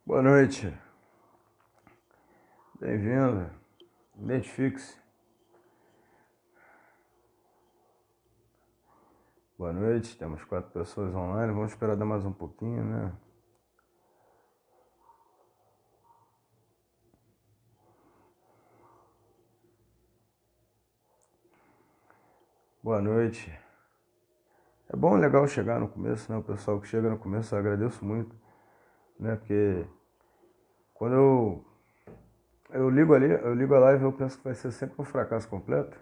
Boa noite, bem-vindo, identifique-se. Boa noite, temos 4 pessoas online, vamos esperar dar mais um pouquinho, né? Boa noite. É bom, legal chegar no começo, né? O pessoal que chega no começo eu agradeço muito, né? Porque quando eu ligo ali, eu ligo a live, eu penso que vai ser sempre um fracasso completo.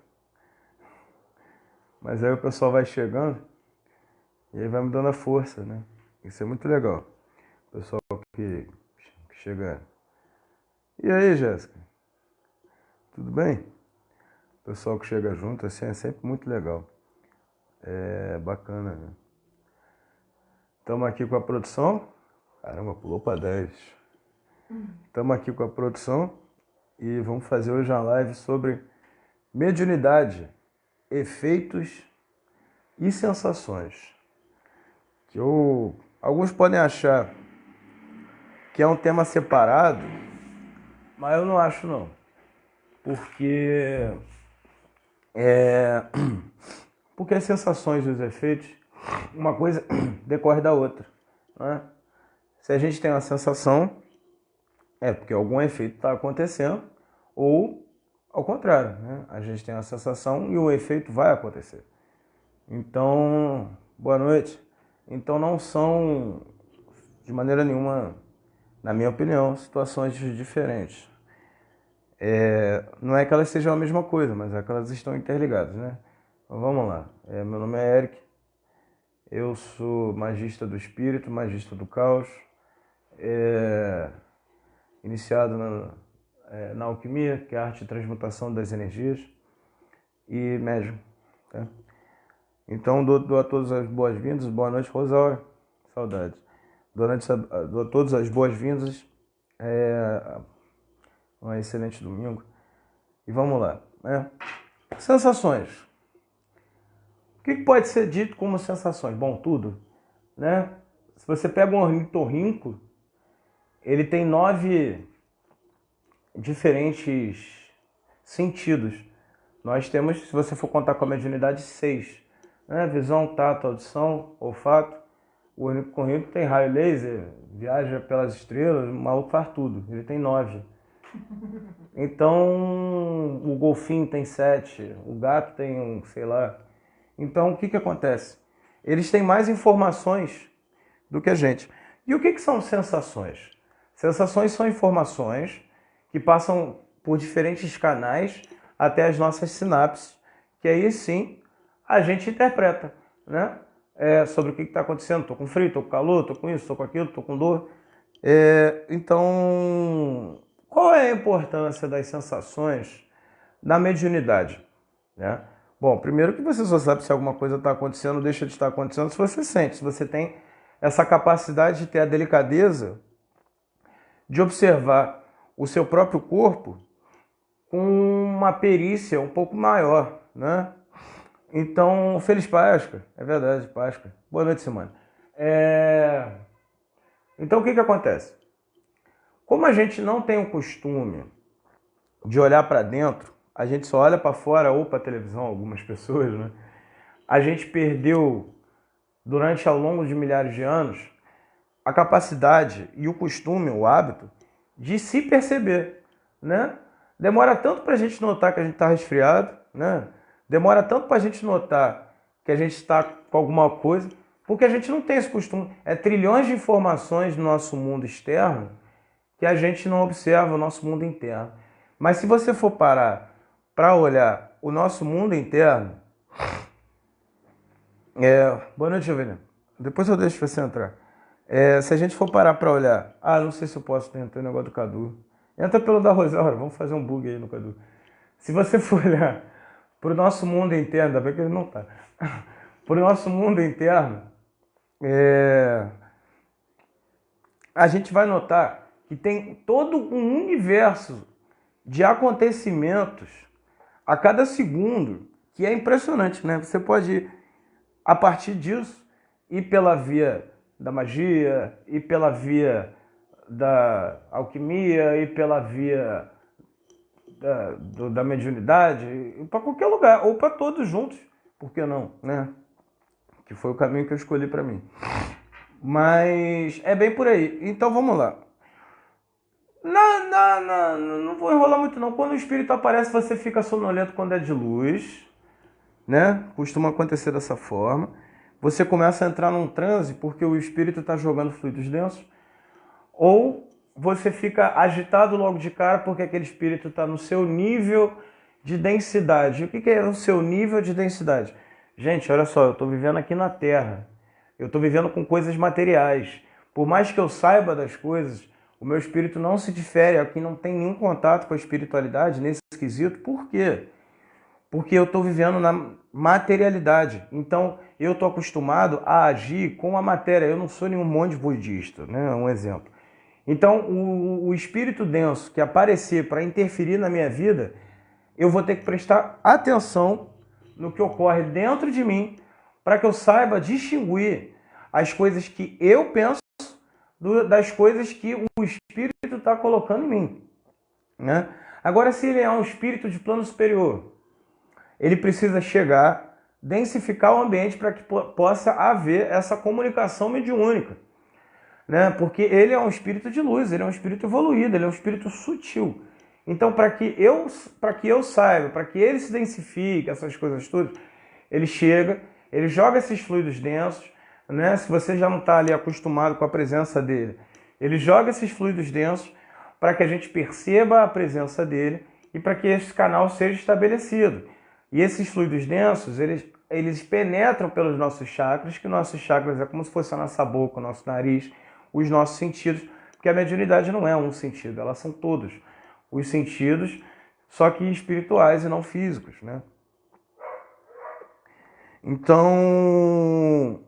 Mas aí o pessoal vai chegando e aí vai me dando a força, né? Isso é muito legal. O pessoal que chega. E aí, Jéssica? Tudo bem? O pessoal que chega junto, assim, é sempre muito legal. É bacana, né? Estamos aqui com a produção. Caramba, pulou para 10. Estamos aqui com a produção e vamos fazer hoje uma live sobre mediunidade, efeitos e sensações. Alguns podem achar que é um tema separado, mas eu não acho não. Porque porque as sensações e os efeitos, uma coisa decorre da outra, né? Se a gente tem uma sensação, é porque algum efeito está acontecendo, ou ao contrário, né? A gente tem uma sensação e o efeito vai acontecer. Então, boa noite. Então não são, de maneira nenhuma, na minha opinião, situações diferentes. Não é que elas sejam a mesma coisa, mas é que elas estão interligadas, né? Então vamos lá. Meu nome é Eric, eu sou magista do espírito, magista do caos, iniciado na alquimia, que é a arte de transmutação das energias, e médium. Tá? Então dou a todos as boas-vindas. Boa noite, Rosaura. Saudades. Dou a todos as boas-vindas. Um excelente domingo. E vamos lá. Né? Sensações. O que pode ser dito como sensações? Bom, tudo. Né? Se você pega um ornitorrinco, ele tem 9 diferentes sentidos. Nós temos, se você for contar com a mediunidade, 6. Né? Visão, tato, audição, olfato. O ornitorrinco tem raio laser, viaja pelas estrelas, o maluco faz tudo. Ele tem 9. Então, o golfinho tem 7, o gato tem sei lá. Então, o que acontece? Eles têm mais informações do que a gente. E o que são sensações? Sensações são informações que passam por diferentes canais até as nossas sinapses, que aí sim a gente interpreta, né? Sobre o que está acontecendo. Estou com frio, estou com calor, estou com isso, estou com aquilo, estou com dor. Então, qual é a importância das sensações na mediunidade? Né? Bom, primeiro que você só sabe se alguma coisa está acontecendo ou deixa de estar acontecendo se você sente, se você tem essa capacidade de ter a delicadeza de observar o seu próprio corpo com uma perícia um pouco maior, né? Então, feliz Páscoa, é verdade, Páscoa. Boa noite, Simone. Então, o que acontece? Como a gente não tem o costume de olhar para dentro, a gente só olha para fora ou para a televisão, algumas pessoas, né? A gente perdeu, durante ao longo de milhares de anos, a capacidade e o costume, o hábito, de se perceber, né? Demora tanto para a gente notar que a gente está resfriado, né? Demora tanto para a gente notar que a gente está com alguma coisa, porque a gente não tem esse costume. É trilhões de informações no nosso mundo externo que a gente não observa o nosso mundo interno. Mas se você for parar para olhar o nosso mundo interno... Boa noite, Giovanni. Depois eu deixo você entrar. Se a gente for parar para olhar... não sei se eu posso tentar o negócio do Cadu. Entra pelo da Rosaura, vamos fazer um bug aí no Cadu. Se você for olhar para o nosso mundo interno, ainda bem que ele não está. Para o nosso mundo interno, a gente vai notar que tem todo um universo de acontecimentos a cada segundo, que é impressionante, né? Você pode, a partir disso, ir pela via da magia, ir pela via da alquimia e pela via da mediunidade, para qualquer lugar, ou para todos juntos, por que não, né? Que foi o caminho que eu escolhi para mim. Mas é bem por aí. Então vamos lá. Não vou enrolar muito não. Quando o espírito aparece, você fica sonolento quando é de luz, né? Costuma acontecer dessa forma. Você começa a entrar num transe porque o espírito está jogando fluidos densos. Ou você fica agitado logo de cara porque aquele espírito está no seu nível de densidade. O que é o seu nível de densidade? Gente, olha só, eu estou vivendo aqui na Terra. Eu estou vivendo com coisas materiais. Por mais que eu saiba das coisas, o meu espírito não se difere. Aqui não tem nenhum contato com a espiritualidade nesse quesito. Por quê? Porque eu estou vivendo na materialidade. Então, eu estou acostumado a agir com a matéria. Eu não sou nenhum monge budista, né? Um exemplo. Então, o espírito denso que aparecer para interferir na minha vida, eu vou ter que prestar atenção no que ocorre dentro de mim para que eu saiba distinguir as coisas que eu penso das coisas que o espírito está colocando em mim, né? Agora, se ele é um espírito de plano superior, ele precisa chegar, densificar o ambiente para que possa haver essa comunicação mediúnica, né? Porque ele é um espírito de luz, ele é um espírito evoluído, ele é um espírito sutil. Então, para que eu saiba, para que ele se densifique, essas coisas todas, ele chega, ele joga esses fluidos densos, né? Se você já não está ali acostumado com a presença dele, ele joga esses fluidos densos para que a gente perceba a presença dele e para que esse canal seja estabelecido. E esses fluidos densos, eles penetram pelos nossos chakras, que nossos chakras é como se fosse a nossa boca, o nosso nariz, os nossos sentidos, porque a mediunidade não é um sentido, elas são todos os sentidos, só que espirituais e não físicos, né? Então,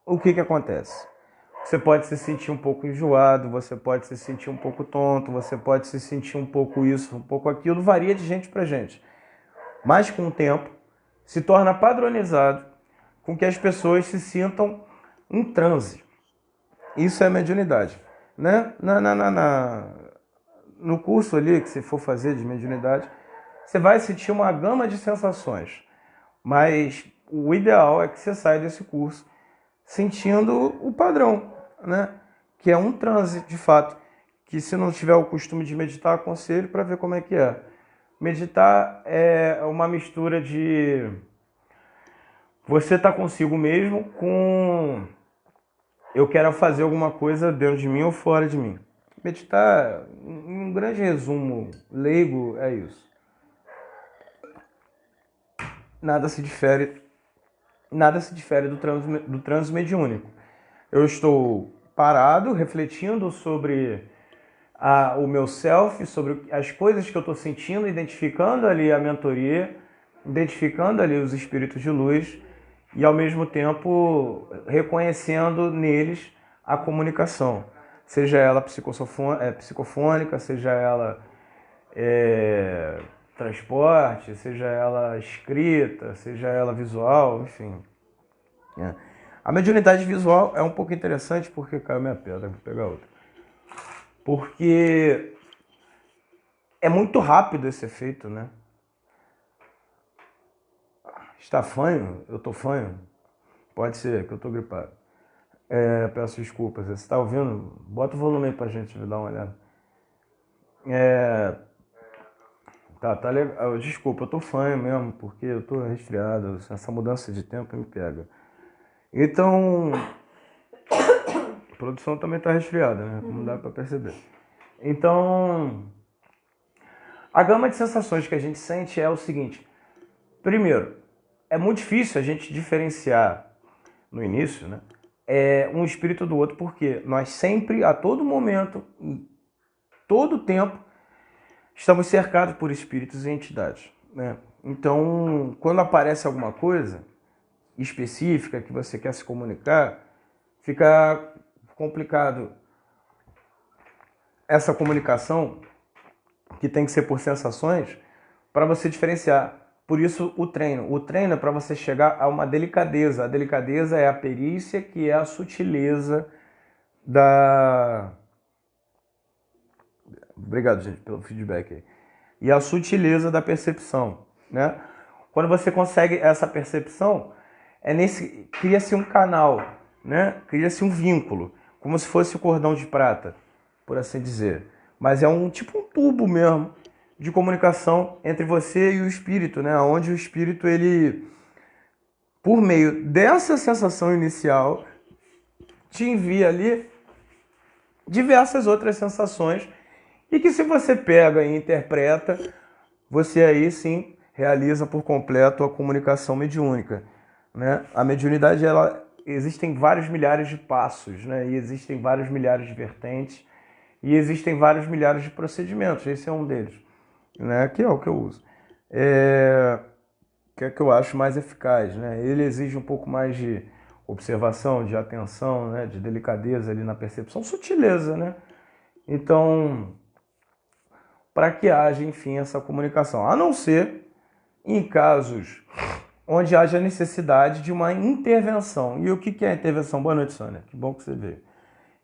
o que acontece? Você pode se sentir um pouco enjoado, você pode se sentir um pouco tonto, você pode se sentir um pouco isso, um pouco aquilo, varia de gente para gente. Mas com o tempo, se torna padronizado com que as pessoas se sintam em transe. Isso é mediunidade, né? No curso ali que você for fazer de mediunidade, você vai sentir uma gama de sensações. Mas o ideal é que você saia desse curso sentindo o padrão, né? Que é um transe, de fato. Que se não tiver o costume de meditar, aconselho para ver como é que é. Meditar é uma mistura de você estar consigo mesmo com eu quero fazer alguma coisa dentro de mim ou fora de mim. Meditar, em um grande resumo leigo, é isso. Nada se difere do transe mediúnico. Eu estou parado, refletindo sobre o meu self, sobre as coisas que eu estou sentindo, identificando ali a mentoria, identificando ali os espíritos de luz e, ao mesmo tempo, reconhecendo neles a comunicação. Seja ela psicofônica, seja ela transporte, seja ela escrita, seja ela visual, enfim. A mediunidade visual é um pouco interessante porque caiu minha pedra, vou pegar outra. Porque é muito rápido esse efeito, né? Está fanho? Eu tô fanho? Pode ser que eu tô gripado. Peço desculpas. Você está ouvindo? Bota o volume aí pra gente dar uma olhada. Tá legal. Desculpa, eu tô fanho mesmo, porque eu tô resfriado. Essa mudança de tempo me pega. Então, a produção também tá resfriada, né? Como dá pra perceber. Então, a gama de sensações que a gente sente é o seguinte. Primeiro, é muito difícil a gente diferenciar no início, né? Um espírito do outro, porque nós sempre, a todo momento, em todo tempo, estamos cercados por espíritos e entidades, né? Então, quando aparece alguma coisa específica que você quer se comunicar, fica complicado essa comunicação, que tem que ser por sensações, para você diferenciar. Por isso o treino. O treino é para você chegar a uma delicadeza. A delicadeza é a perícia, que é a sutileza da Obrigado, gente, pelo feedback aí. E a sutileza da percepção, né? Quando você consegue essa percepção, cria-se um canal, né? Cria-se um vínculo, como se fosse o cordão de prata, por assim dizer. Mas é um tipo um tubo mesmo de comunicação entre você e o espírito, né? Onde o espírito, ele, por meio dessa sensação inicial, te envia ali diversas outras sensações e que, se você pega e interpreta, você aí sim realiza por completo a comunicação mediúnica, né? A mediunidade, existem vários milhares de passos, né? E existem vários milhares de vertentes e existem vários milhares de procedimentos. Esse é um deles, né? Que é o que eu uso. Que é que eu acho mais eficaz, né? Ele exige um pouco mais de observação, de atenção, né? De delicadeza ali na percepção, sutileza, né? Então, para que haja, enfim, essa comunicação. A não ser em casos onde haja necessidade de uma intervenção. E o que é a intervenção? Boa noite, Sônia. Que bom que você veio.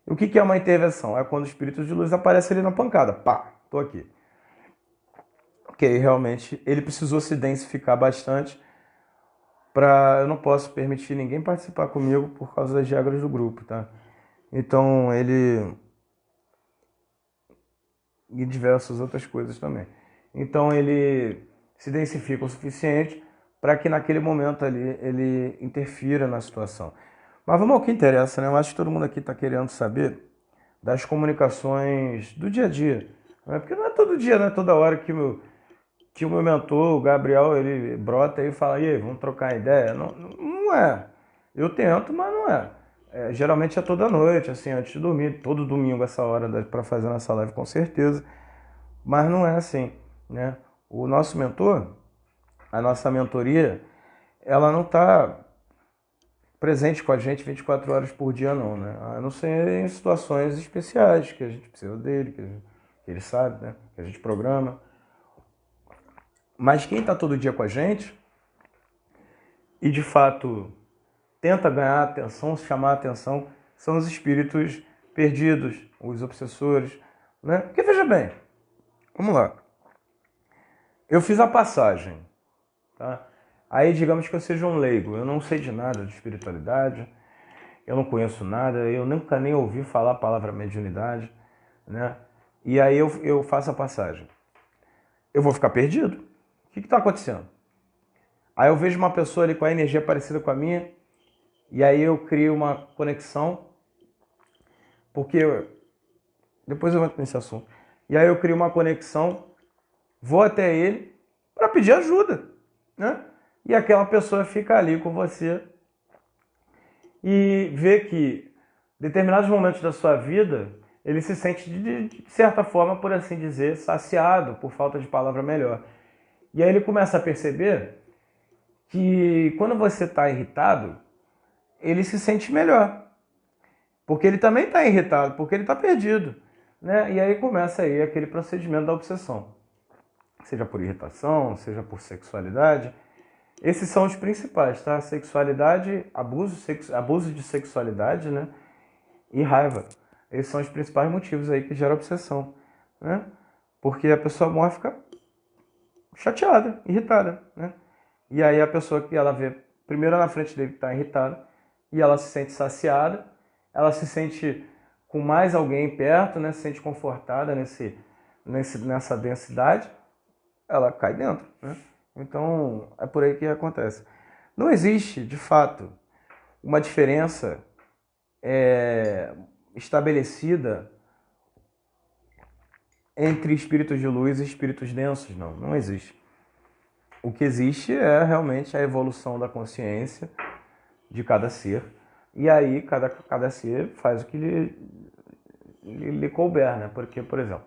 O que é uma intervenção? É quando o espírito de luz aparece ali na pancada. Pá, tô aqui. Ok, realmente ele precisou se densificar bastante eu não posso permitir ninguém participar comigo por causa das regras do grupo, tá? Então ele... E diversas outras coisas também. Então ele se densifica o suficiente para que naquele momento ali ele interfira na situação. Mas vamos ao que interessa, né? Eu acho que todo mundo aqui está querendo saber das comunicações do dia a dia. Né? Porque não é todo dia, não é toda hora que o meu mentor, o Gabriel, ele brota e fala: e aí, vamos trocar ideia? Não, não é. Eu tento, mas não é. Geralmente é toda noite, assim, antes de dormir, todo domingo essa hora para fazer nossa live com certeza. Mas não é assim, né? O nosso mentor, a nossa mentoria, ela não está presente com a gente 24 horas por dia, não, né? A não ser em situações especiais, que a gente precisa dele, que ele sabe, né? Que a gente programa. Mas quem está todo dia com a gente e, de fato, tenta ganhar atenção, chamar a atenção, são os espíritos perdidos, os obsessores, né? Porque, veja bem, vamos lá. Eu fiz a passagem, tá? Aí, digamos que eu seja um leigo, eu não sei de nada de espiritualidade, eu não conheço nada, eu nunca nem ouvi falar a palavra mediunidade, né? E aí eu faço a passagem. Eu vou ficar perdido? O que está acontecendo? Aí eu vejo uma pessoa ali com a energia parecida com a minha, e aí eu crio uma conexão, porque depois eu entro nesse assunto. E aí eu crio uma conexão, vou até ele para pedir ajuda, né? E aquela pessoa fica ali com você e vê que em determinados momentos da sua vida ele se sente de certa forma, por assim dizer, saciado, por falta de palavra melhor. E aí ele começa a perceber que quando você está irritado, ele se sente melhor. Porque ele também está irritado, porque ele está perdido, né? E aí começa aí aquele procedimento da obsessão. Seja por irritação, seja por sexualidade. Esses são os principais, tá? Sexualidade, abuso de sexualidade, né? E raiva. Esses são os principais motivos aí que geram obsessão, né? Porque a pessoa morre, fica chateada, irritada, né? E aí a pessoa que ela vê primeiro na frente dele que está irritada e ela se sente saciada, ela se sente com mais alguém perto, né? Se sente confortada nessa densidade, ela cai dentro, né? Então é por aí que acontece. Não existe, de fato, uma diferença estabelecida entre espíritos de luz e espíritos densos, não existe. O que existe é realmente a evolução da consciência de cada ser, e aí cada ser faz o que lhe couber, né? Porque, por exemplo,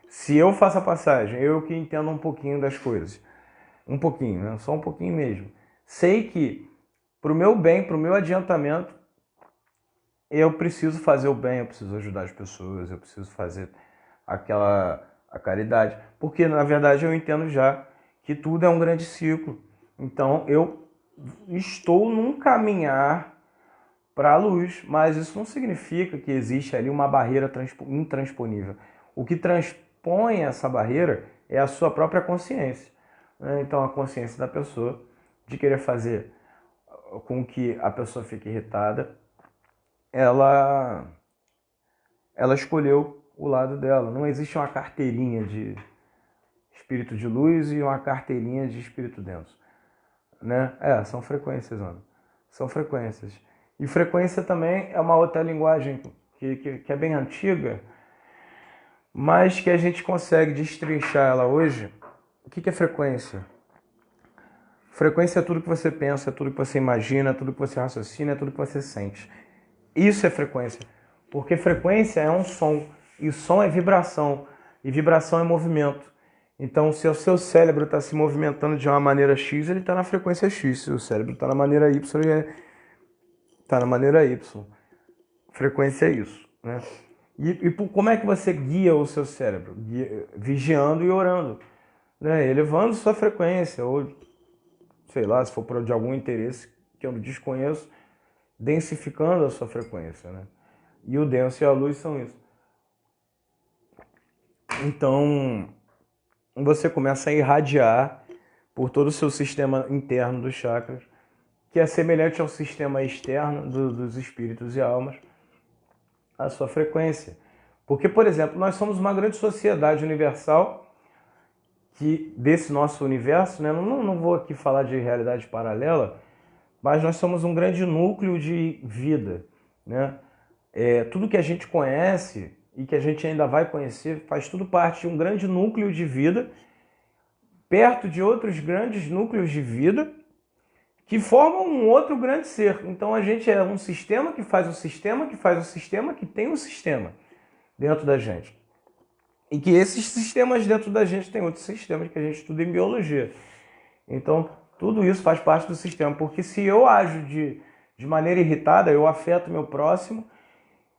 se eu faço a passagem, eu que entendo um pouquinho das coisas, um pouquinho, né? Só um pouquinho mesmo, sei que para o meu bem, para o meu adiantamento, eu preciso fazer o bem, eu preciso ajudar as pessoas, eu preciso fazer a caridade, porque na verdade eu entendo já que tudo é um grande ciclo. Então eu estou num caminhar para a luz, mas isso não significa que existe ali uma barreira intransponível. O que impõe essa barreira é a sua própria consciência, né? Então, a consciência da pessoa de querer fazer com que a pessoa fique irritada, ela escolheu o lado dela. Não existe uma carteirinha de espírito de luz e uma carteirinha de espírito denso, né? São frequências, Ana. São frequências. E frequência também é uma outra linguagem que é bem antiga, mas que a gente consegue destrinchar ela hoje. O que é frequência? Frequência é tudo que você pensa, é tudo que você imagina, é tudo que você raciocina, é tudo que você sente. Isso é frequência. Porque frequência é um som, e som é vibração, e vibração é movimento. Então, se o seu cérebro está se movimentando de uma maneira X, ele está na frequência X. Se o cérebro está na maneira Y, ele está na maneira Y. Frequência é isso, né? E como é que você guia o seu cérebro? Vigiando e orando, né? Elevando sua frequência, ou sei lá, se for de algum interesse que eu desconheço, densificando a sua frequência, né? E o denso e a luz são isso. Então, você começa a irradiar por todo o seu sistema interno dos chakras, que é semelhante ao sistema externo dos espíritos e almas, a sua frequência. Porque, por exemplo, nós somos uma grande sociedade universal que desse nosso universo, né? Não vou aqui falar de realidade paralela, mas nós somos um grande núcleo de vida, né? Tudo que a gente conhece e que a gente ainda vai conhecer faz tudo parte de um grande núcleo de vida, perto de outros grandes núcleos de vida, que formam um outro grande ser. Então a gente é um sistema que faz o sistema, que faz o sistema, que tem um sistema dentro da gente. E que esses sistemas dentro da gente tem outros sistemas que a gente estuda em biologia. Então tudo isso faz parte do sistema, porque se eu ajo de maneira irritada, eu afeto meu próximo,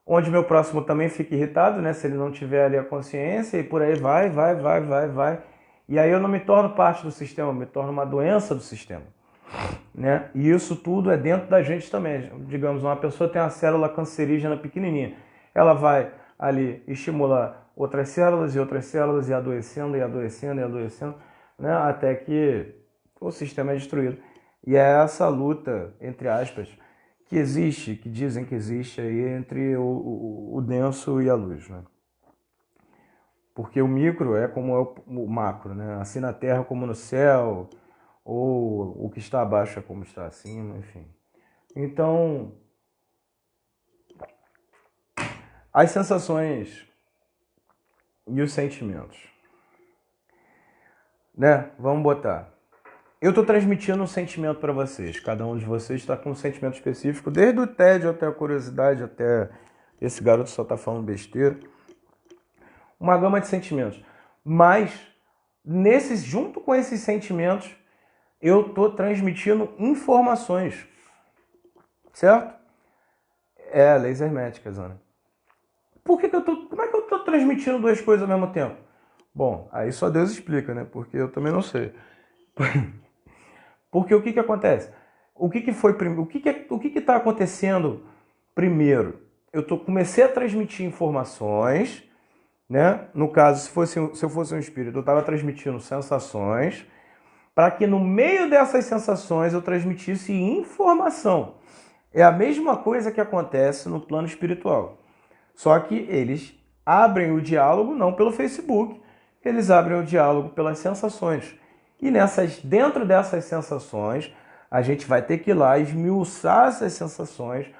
onde meu próximo também fica irritado, né? Se ele não tiver ali a consciência, e por aí vai. E aí eu não me torno parte do sistema, eu me torno uma doença do sistema, né? E isso tudo é dentro da gente também. Digamos, uma pessoa tem uma célula cancerígena pequenininha, ela vai ali estimular outras células e adoecendo, né? Até que o sistema é destruído. E é essa luta, entre aspas, que existe, que dizem que existe aí entre o denso e a luz, né? Porque o micro é como é o macro, né? Assim na Terra como no céu, ou o que está abaixo é como está acima, enfim. Então, as sensações e os sentimentos, né? Vamos botar. Eu estou transmitindo um sentimento para vocês. Cada um de vocês está com um sentimento específico, desde o tédio até a curiosidade, até esse garoto só está falando besteira. Uma gama de sentimentos. Mas, junto com esses sentimentos, eu estou transmitindo informações. Certo? Leis herméticas, Ana. Como é que eu estou transmitindo duas coisas ao mesmo tempo? Bom, aí só Deus explica, né? Porque eu também não sei. Porque o que acontece? O que foi primeiro? O que está acontecendo primeiro? Comecei a transmitir informações, né? No caso, se eu fosse um espírito, eu estava transmitindo sensações, para que no meio dessas sensações eu transmitisse informação. É a mesma coisa que acontece no plano espiritual. Só que eles abrem o diálogo não pelo Facebook, eles abrem o diálogo pelas sensações. E dentro dessas sensações, a gente vai ter que ir lá esmiuçar essas sensações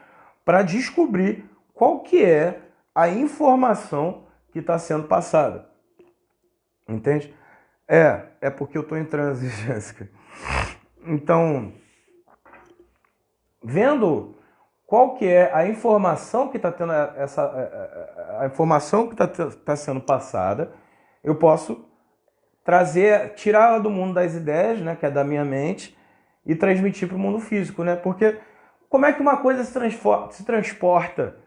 para descobrir qual que é a informação que está sendo passada. Entende? É porque eu estou em transe, Jéssica. Então, vendo qual que é a informação que está tendo a informação que está sendo passada, eu posso tirá-la do mundo das ideias, né, que é da minha mente, e transmitir para o mundo físico, né? Porque como é que uma coisa se transporta?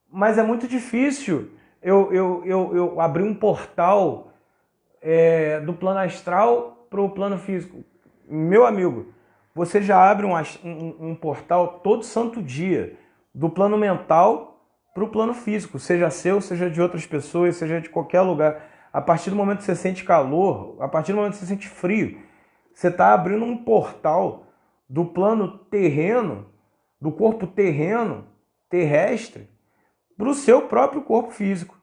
Mas é muito difícil eu abrir um portal do plano astral para o plano físico. Meu amigo, você já abre um portal todo santo dia, do plano mental para o plano físico, seja seu, seja de outras pessoas, seja de qualquer lugar. A partir do momento que você sente calor, a partir do momento que você sente frio, você está abrindo um portal do plano terreno, do corpo terreno, terrestre, para o seu próprio corpo físico.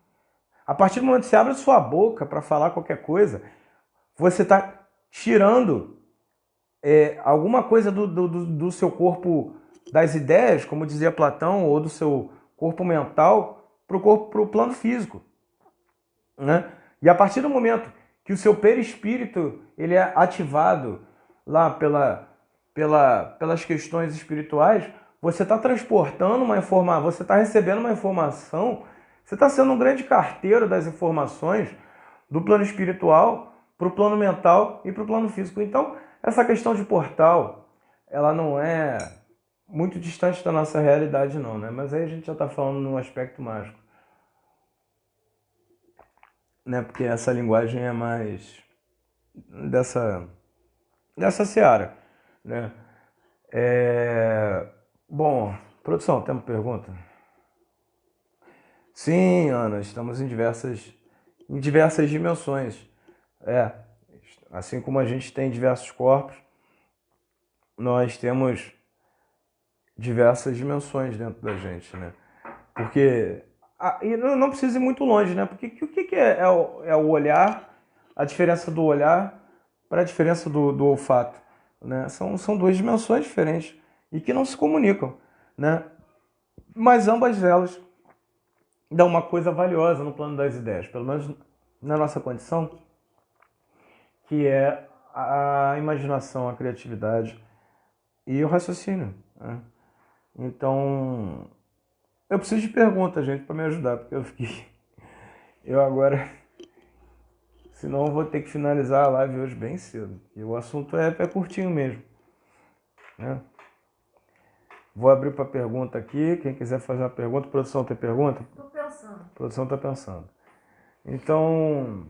A partir do momento que você abre a sua boca para falar qualquer coisa, você está tirando alguma coisa do seu corpo, das ideias, como dizia Platão, ou do seu corpo mental para o plano físico, né? E a partir do momento que o seu perispírito ele é ativado lá pelas questões espirituais, você está transportando uma informação, você está recebendo uma informação, você está sendo um grande carteiro das informações do plano espiritual para o plano mental e para o plano físico. Então, essa questão de portal, ela não é muito distante da nossa realidade não, né? Mas aí a gente já está falando num aspecto mágico, né? Porque essa linguagem é mais dessa seara, né? Bom, produção, tem uma pergunta? Sim, Ana, estamos em diversas dimensões. Assim como a gente tem diversos corpos, nós temos diversas dimensões dentro da gente, né? Porque e não precisa ir muito longe, né? Porque o que é o olhar, a diferença do olhar para a diferença do olfato, né? São duas dimensões diferentes e que não se comunicam, né? Mas ambas elas dão uma coisa valiosa no plano das ideias, pelo menos na nossa condição, que é a imaginação, a criatividade e o raciocínio, né? Então, eu preciso de perguntas, gente, para me ajudar, porque eu agora, senão eu vou ter que finalizar a live hoje bem cedo, e o assunto é curtinho mesmo, né? Vou abrir para pergunta aqui, quem quiser fazer uma pergunta. Produção, tem pergunta? Estou pensando. A produção está pensando. Então,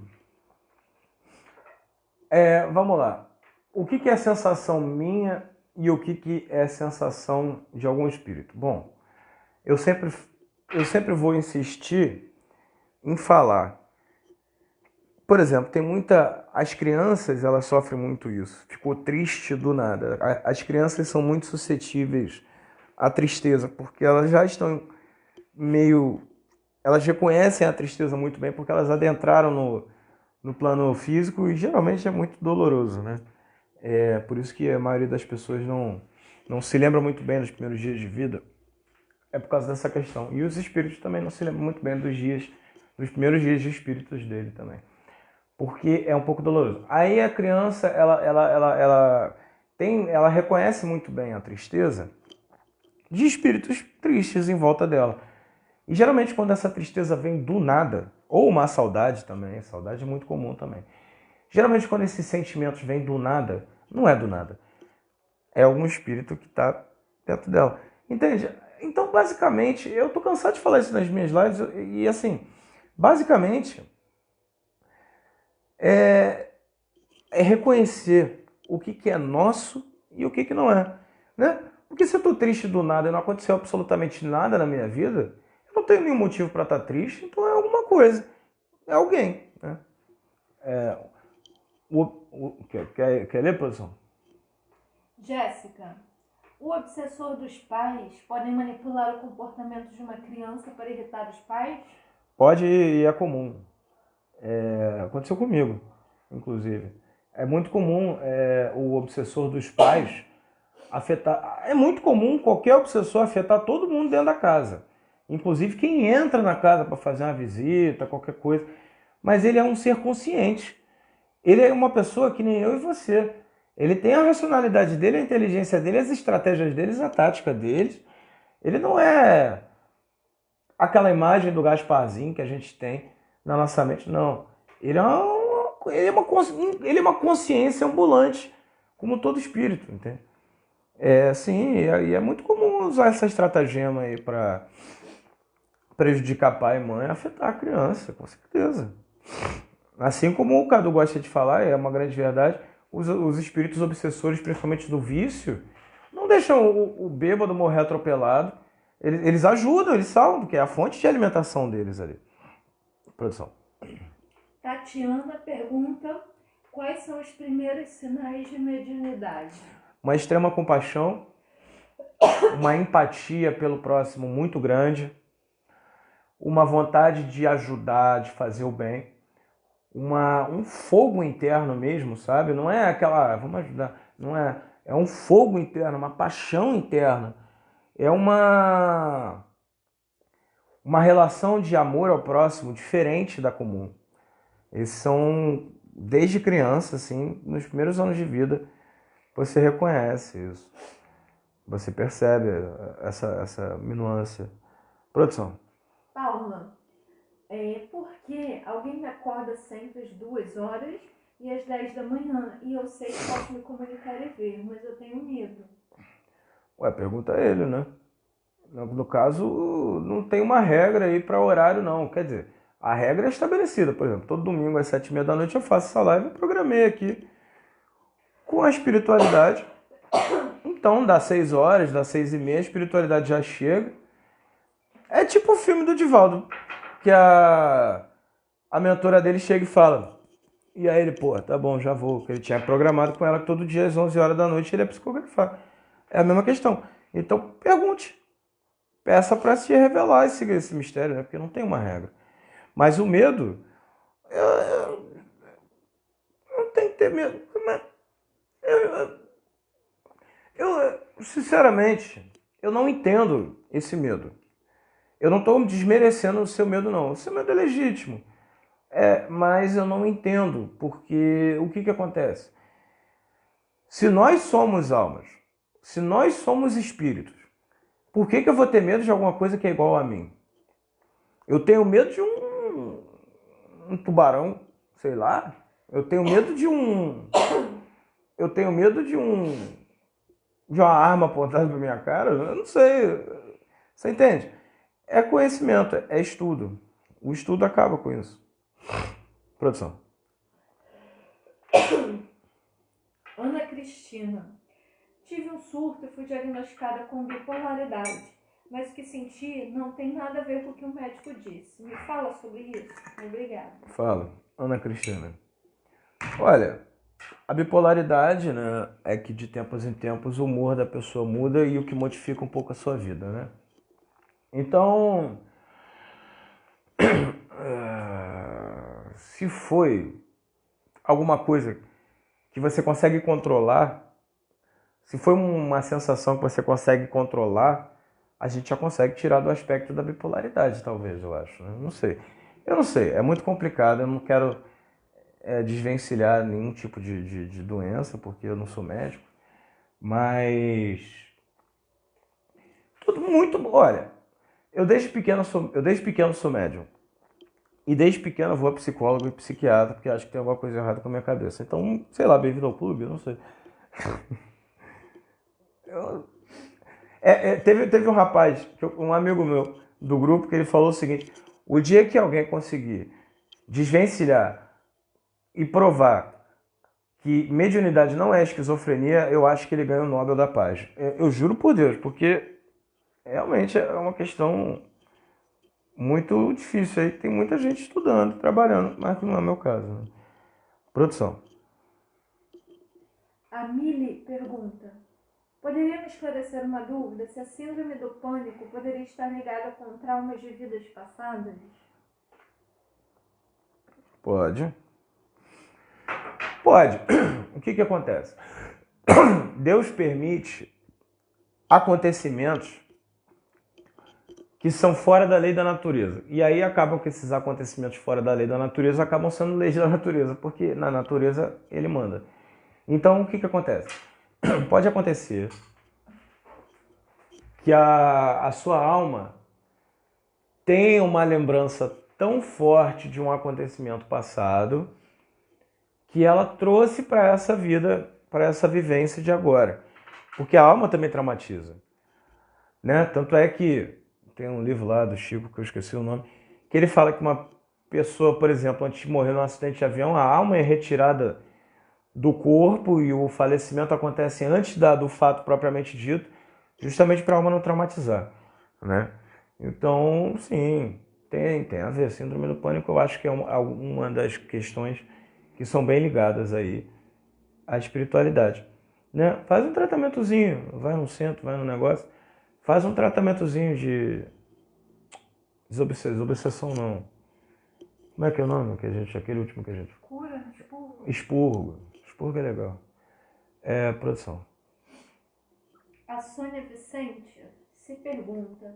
vamos lá. O que é sensação minha e o que é sensação de algum espírito? Bom, eu sempre vou insistir em falar. Por exemplo, as crianças, elas sofrem muito isso. Ficou triste do nada. As crianças são muito suscetíveis à tristeza, porque elas já estão elas reconhecem a tristeza muito bem, porque elas adentraram no plano físico e geralmente é muito doloroso, né? Por isso que a maioria das pessoas não se lembra muito bem dos primeiros dias de vida. É por causa dessa questão. E os espíritos também não se lembram muito bem dos primeiros dias de espíritos dele também. Porque é um pouco doloroso. Aí a criança, ela reconhece muito bem a tristeza de espíritos tristes em volta dela. E geralmente quando essa tristeza vem do nada, ou uma saudade também, saudade é muito comum também. Geralmente quando esses sentimentos vêm do nada, não é do nada. É algum espírito que está dentro dela. Entende? Então, basicamente, eu tô cansado de falar isso nas minhas lives e assim, basicamente, é reconhecer o que é nosso e o que não é, né? Porque se eu tô triste do nada e não aconteceu absolutamente nada na minha vida, eu não tenho nenhum motivo para estar triste, então é alguma coisa, é alguém, né? Quer ler, produção? Jéssica, o obsessor dos pais pode manipular o comportamento de uma criança para irritar os pais? Pode e é comum. Aconteceu comigo, inclusive. É muito comum o obsessor dos pais afetar. É muito comum qualquer obsessor afetar todo mundo dentro da casa. Inclusive quem entra na casa para fazer uma visita, qualquer coisa. Mas ele é um ser consciente. Ele é uma pessoa que nem eu e você. Ele tem a racionalidade dele, a inteligência dele, as estratégias deles, a tática deles. Ele não é aquela imagem do Gasparzinho que a gente tem na nossa mente, não. Ele é uma consciência ambulante, como todo espírito, entende? Sim, e é muito comum usar essa estratagema aí para prejudicar pai e mãe, afetar a criança, com certeza. Assim como o Cadu gosta de falar, é uma grande verdade, os espíritos obsessores, principalmente do vício, não deixam o bêbado morrer atropelado, Eles ajudam, eles salvam, porque é a fonte de alimentação deles ali. Produção. Tatiana pergunta quais são os primeiros sinais de mediunidade. Uma extrema compaixão, uma empatia pelo próximo muito grande, uma vontade de ajudar, de fazer o bem, um fogo interno mesmo, sabe? Não é aquela, vamos ajudar, não é, é um fogo interno, uma paixão interna, é uma relação de amor ao próximo diferente da comum. Esses são, desde criança, assim, nos primeiros anos de vida, você reconhece isso. Você percebe essa minúcia. Produção. Paula, por que alguém me acorda sempre às 2 horas e às 10 da manhã? E eu sei que posso me comunicar e ver, mas eu tenho medo. Ué, pergunta a ele, né? No caso, não tem uma regra aí para horário, não. Quer dizer, a regra é estabelecida. Por exemplo, todo domingo às 7h30 da noite eu faço essa live e programei aqui com a espiritualidade. Então, dá 6 horas, dá 6h30, a espiritualidade já chega. É tipo o filme do Divaldo, que a mentora dele chega e fala. E aí ele, pô, tá bom, já vou. Porque ele tinha programado com ela que todo dia às 11 horas da noite ele ia psicografar. É a mesma questão. Então, pergunte. Peça para se revelar esse mistério, né? Porque não tem uma regra. Mas o medo, não tem que ter medo. Sinceramente, eu não entendo esse medo. Eu não estou desmerecendo o seu medo, não. O seu medo é legítimo. Mas eu não entendo, porque o que acontece? Se nós somos almas, se nós somos espíritos, por que eu vou ter medo de alguma coisa que é igual a mim? Eu tenho medo de um tubarão, sei lá. Eu tenho medo de uma arma apontada para minha cara. Eu não sei. Você entende? É conhecimento, é estudo. O estudo acaba com isso. Produção. Ana Cristina. Tive um surto e fui diagnosticada com bipolaridade, mas o que senti não tem nada a ver com o que o médico disse. Me fala sobre isso? Obrigada. Fala, Ana Cristina. Olha, a bipolaridade, né, é que de tempos em tempos o humor da pessoa muda e o que modifica um pouco a sua vida, né? Então, se foi alguma coisa que você consegue controlar, se foi uma sensação que você consegue controlar, a gente já consegue tirar do aspecto da bipolaridade, talvez, eu acho. Né? Não sei. Eu não sei, é muito complicado, eu não quero desvencilhar nenhum tipo de doença, porque eu não sou médico, mas tudo muito... Olha, eu desde pequeno sou médium, e desde pequeno eu vou a psicólogo e psiquiatra, porque acho que tem alguma coisa errada com a minha cabeça. Então, sei lá, bem-vindo ao clube, eu não sei. Teve um rapaz, um amigo meu do grupo, que ele falou o seguinte: o dia que alguém conseguir desvencilhar e provar que mediunidade não é esquizofrenia, eu acho que ele ganha o Nobel da Paz. Eu juro por Deus, porque realmente é uma questão muito difícil. Aí tem muita gente estudando, trabalhando, mas não é meu caso. Né? Produção. A Mili pergunta: poderia me esclarecer uma dúvida se a síndrome do pânico poderia estar ligada com traumas de vidas passadas? Pode. Pode. O que acontece? Deus permite acontecimentos que são fora da lei da natureza. E aí acabam que esses acontecimentos fora da lei da natureza acabam sendo leis da natureza, porque na natureza ele manda. Então, o que acontece? Pode acontecer que a sua alma tenha uma lembrança tão forte de um acontecimento passado que ela trouxe para essa vida, para essa vivência de agora. Porque a alma também traumatiza. Né? Tanto é que tem um livro lá do Chico, que eu esqueci o nome, que ele fala que uma pessoa, por exemplo, antes de morrer num acidente de avião, a alma é retirada do corpo e o falecimento acontece antes do fato propriamente dito, justamente para a alma não traumatizar. né? Então, sim, tem a ver. Síndrome do pânico eu acho que é uma das questões que são bem ligadas aí à espiritualidade, né? Faz um tratamentozinho, vai no centro, vai no negócio, faz um tratamentozinho de desobsessão não. Como é que é o nome que aquele último que a gente... Cura, expurgo. Expurgo. Expurgo é legal. É, produção. A Sônia Vicente se pergunta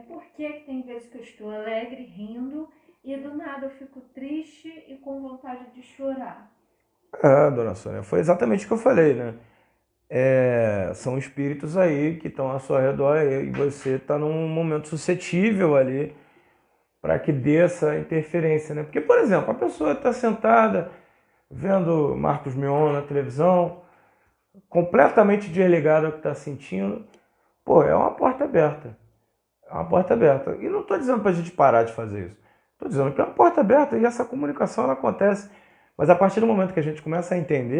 por que tem vezes que eu estou alegre, rindo, e do nada eu fico triste e com vontade de chorar. Dona Sônia, foi exatamente o que eu falei, né? São espíritos aí que estão ao seu redor e você está num momento suscetível ali para que dê essa interferência, né? Porque, por exemplo, a pessoa está sentada vendo Marcos Mion na televisão, completamente desligada ao que está sentindo, pô, é uma porta aberta. É uma porta aberta. E não estou dizendo para a gente parar de fazer isso. Estou dizendo que é uma porta aberta e essa comunicação ela acontece. Mas a partir do momento que a gente começa a entender,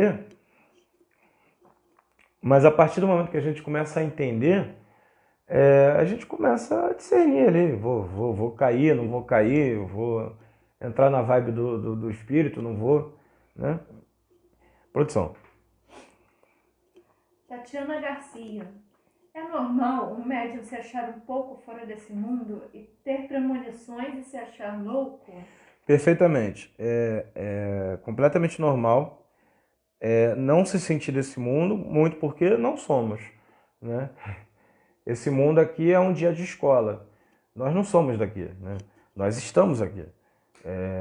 a gente começa a discernir ali. Vou cair, não vou cair, vou entrar na vibe do espírito, não vou, né? Produção. Tatiana Garcia. É normal um médium se achar um pouco fora desse mundo e ter premonições e se achar louco? Perfeitamente. É completamente normal não se sentir desse mundo, muito porque não somos, né? Esse mundo aqui é um dia de escola. Nós não somos daqui, né? Nós estamos aqui.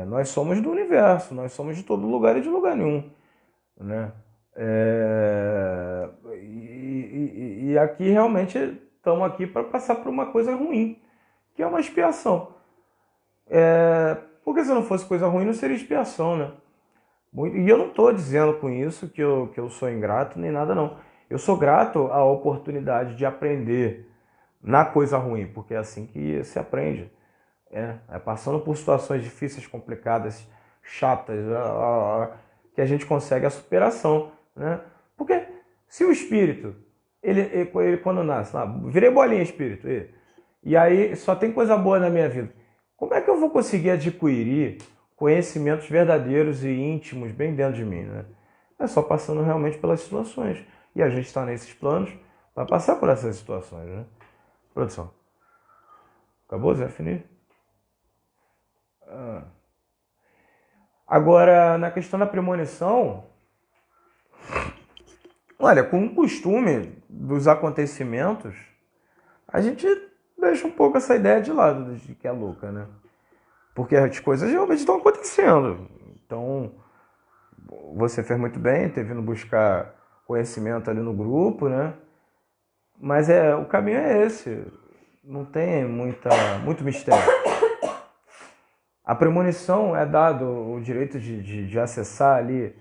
Nós somos do universo, nós somos de todo lugar e de lugar nenhum, né? E aqui realmente estamos aqui para passar por uma coisa ruim, que é uma expiação. Porque se não fosse coisa ruim, não seria expiação, né? E eu não estou dizendo com isso que eu sou ingrato nem nada, não. Eu sou grato à oportunidade de aprender na coisa ruim, porque é assim que se aprende. Passando por situações difíceis, complicadas, chatas, que a gente consegue a superação, né? Porque se o espírito, ele quando nasce, virei bolinha espírito, e aí só tem coisa boa na minha vida, como é que eu vou conseguir adquirir conhecimentos verdadeiros e íntimos bem dentro de mim, né? É só passando realmente pelas situações. E a gente está nesses planos para passar por essas situações, né? Produção. Acabou, Zé? Finir? Agora, na questão da premonição, olha, com o costume dos acontecimentos, a gente deixa um pouco essa ideia de lado de que é louca, né? Porque as coisas realmente estão acontecendo. Então, você fez muito bem, ter vindo buscar conhecimento ali no grupo, né? Mas o caminho é esse. Não tem muito mistério. A premonição é dado o direito de acessar ali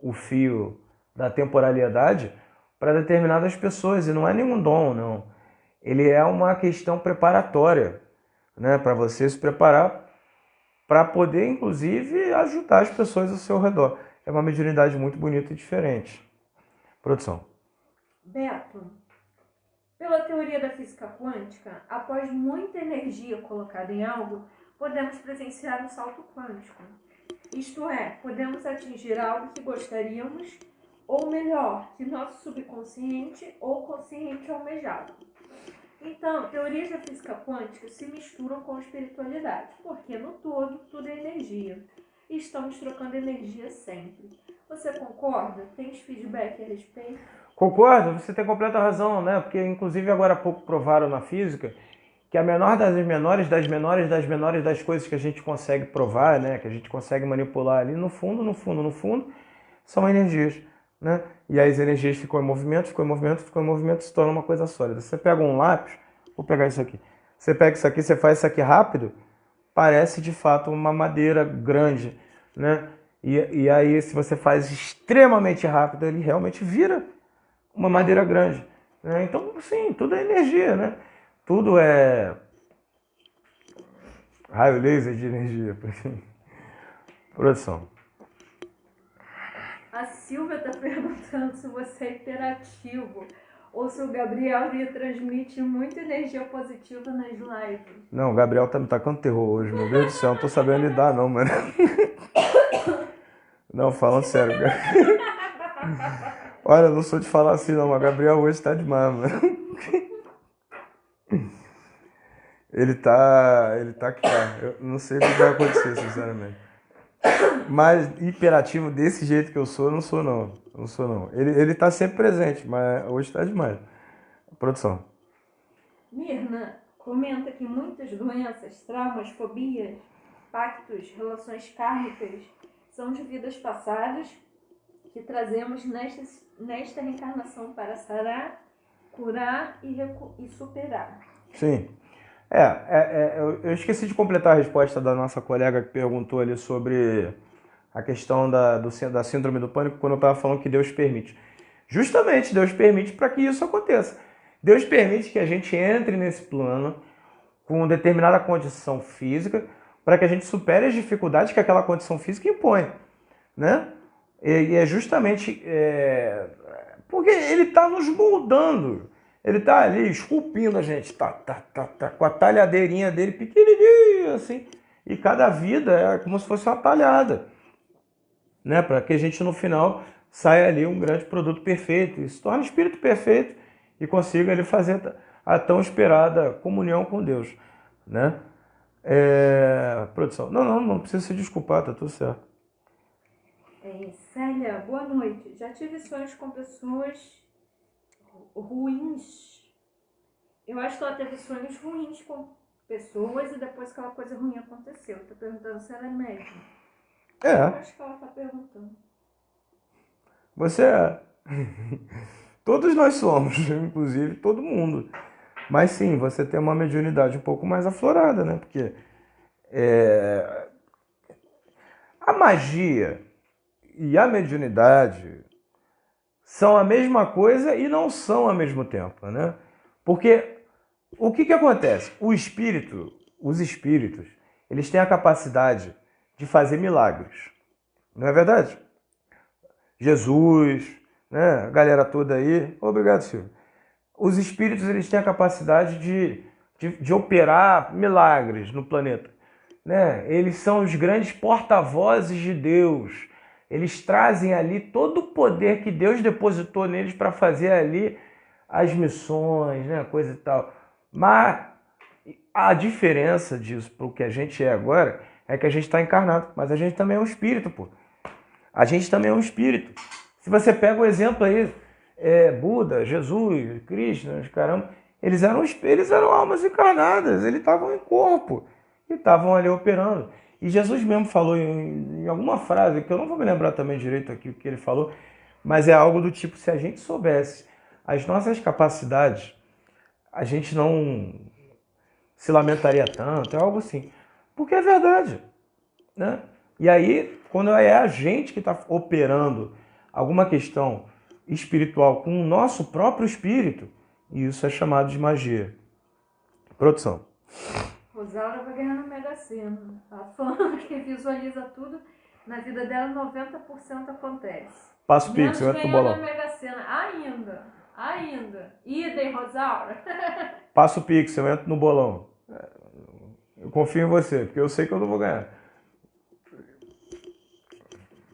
o fio da temporalidade para determinadas pessoas, e não é nenhum dom, não. Ele é uma questão preparatória, né? Para você se preparar para poder, inclusive, ajudar as pessoas ao seu redor. É uma mediunidade muito bonita e diferente. Produção. Beto, pela teoria da física quântica, após muita energia colocada em algo, podemos presenciar um salto quântico. Isto é, podemos atingir algo que gostaríamos, ou melhor, que nosso subconsciente ou consciente almejava. Então, teorias da física quântica se misturam com a espiritualidade, porque no todo, tudo é energia. E estamos trocando energia sempre. Você concorda? Tens feedback a respeito? Concordo, você tem completa razão, né? Porque, inclusive, agora há pouco provaram na física que a menor das menores das menores das menores das coisas que a gente consegue provar, né? Que a gente consegue manipular ali, no fundo, são energias, né? E aí as energias ficam em movimento, se torna uma coisa sólida. Você pega um lápis, vou pegar isso aqui. Você pega isso aqui, você faz isso aqui rápido, parece de fato uma madeira grande, né? E aí, se você faz extremamente rápido, ele realmente vira uma madeira grande, né? Então, sim, tudo é energia, né? Tudo é raio laser de energia. Produção. A Silvia está perguntando se você é hiperativo ou se o Gabriel lhe transmite muita energia positiva nas lives. Não, o Gabriel tá me tacando terror hoje, meu Deus do céu, não tô sabendo lidar não, mano. Não, falando sério. Olha, eu não sou de falar assim não, mas o Gabriel hoje tá demais, mano. Ele tá que tá. Eu não sei o que vai acontecer, sinceramente. Mas hiperativo desse jeito que eu sou, eu não sou não. Eu não sou não. Ele tá sempre presente, mas hoje tá demais. Produção. Mirna comenta que muitas doenças, traumas, fobias, pactos, relações kármicas são de vidas passadas que trazemos nesta reencarnação para sarar, curar e superar. Sim. Eu esqueci de completar a resposta da nossa colega que perguntou ali sobre a questão da síndrome do pânico, quando eu estava falando que Deus permite. Justamente, Deus permite para que isso aconteça. Deus permite que a gente entre nesse plano com determinada condição física para que a gente supere as dificuldades que aquela condição física impõe, né? E é justamente porque ele está nos moldando. Ele tá ali esculpindo a gente, com a talhadeirinha dele pequenininha, assim. E cada vida é como se fosse uma talhada, né? Para que a gente no final saia ali um grande produto perfeito, e se torne espírito perfeito e consiga ali fazer a tão esperada comunhão com Deus, né? Produção. Não precisa se desculpar, tá tudo certo. Célia, boa noite. Já tive sonhos com pessoas ruins. Eu acho que ela teve sonhos ruins com pessoas e depois aquela coisa ruim aconteceu. Tô perguntando se ela é médium. Eu acho que ela tá perguntando. Você é. Todos nós somos, inclusive todo mundo. Mas sim, você tem uma mediunidade um pouco mais aflorada, né? Porque a magia e a mediunidade são a mesma coisa e não são ao mesmo tempo, né? Porque o que acontece? Os espíritos, eles têm a capacidade de fazer milagres, não é verdade? Jesus, né? A galera toda aí. Obrigado, Silvio. Os espíritos, eles têm a capacidade de operar milagres no planeta, né? Eles são os grandes porta-vozes de Deus. Eles trazem ali todo o poder que Deus depositou neles para fazer ali as missões, né? Coisa e tal. Mas a diferença disso para o que a gente é agora é que a gente está encarnado, mas a gente também é um espírito, pô. A gente também é um espírito. Se você pega o exemplo aí, Buda, Jesus, Krishna, caramba, eles eram almas encarnadas, eles estavam em corpo e estavam ali operando. E Jesus mesmo falou em alguma frase, que eu não vou me lembrar também direito aqui o que ele falou, mas é algo do tipo, se a gente soubesse as nossas capacidades, a gente não se lamentaria tanto, é algo assim. Porque é verdade, né? E aí, quando é a gente que está operando alguma questão espiritual com o nosso próprio espírito, isso é chamado de magia. Produção. Rosaura vai ganhar no Mega Sena. Ela falando que visualiza tudo, na vida dela 90% acontece. Passa o pix, eu entro no bolão. No Mega Sena. Ainda. Idem, Rosaura. Passa o pix, eu entro no bolão. Eu confio em você, porque eu sei que eu não vou ganhar.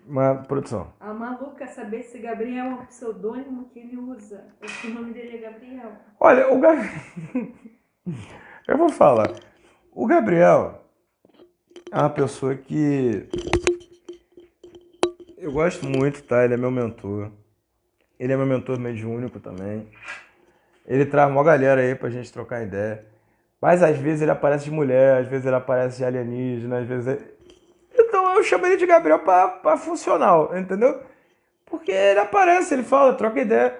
Uma produção. A Malu quer saber se Gabriel é um pseudônimo que ele usa. O nome dele é Gabriel. Olha, eu vou falar. O Gabriel é uma pessoa que eu gosto muito, tá? Ele é meu mentor. Ele é meu mentor mediúnico também. Ele traz uma galera aí pra gente trocar ideia. Mas às vezes ele aparece de mulher, às vezes ele aparece de alienígena, às vezes... Então eu chamo ele de Gabriel pra funcional, entendeu? Porque ele aparece, ele fala, troca ideia.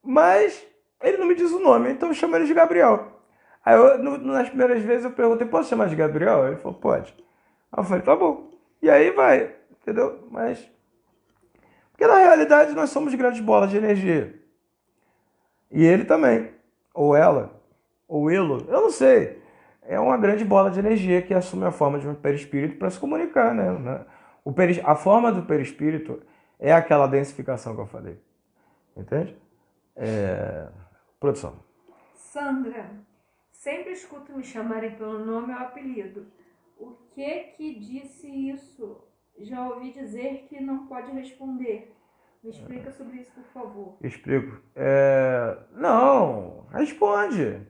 Mas ele não me diz o nome, então eu chamo ele de Gabriel. Aí nas primeiras vezes eu perguntei, posso chamar de Gabriel? Ele falou, pode. Aí eu falei, tá bom. E aí vai, entendeu? Mas... Porque na realidade nós somos grandes bolas de energia. E ele também. Ou ela. Ou ele. Eu não sei. É uma grande bola de energia que assume a forma de um perispírito para se comunicar, né? A forma do perispírito é aquela densificação que eu falei. Entende? Produção. Sandra, sempre escuto me chamarem pelo nome ou apelido. O que disse isso? Já ouvi dizer que não pode responder. Me explica sobre isso, por favor. Explico. Não, responde.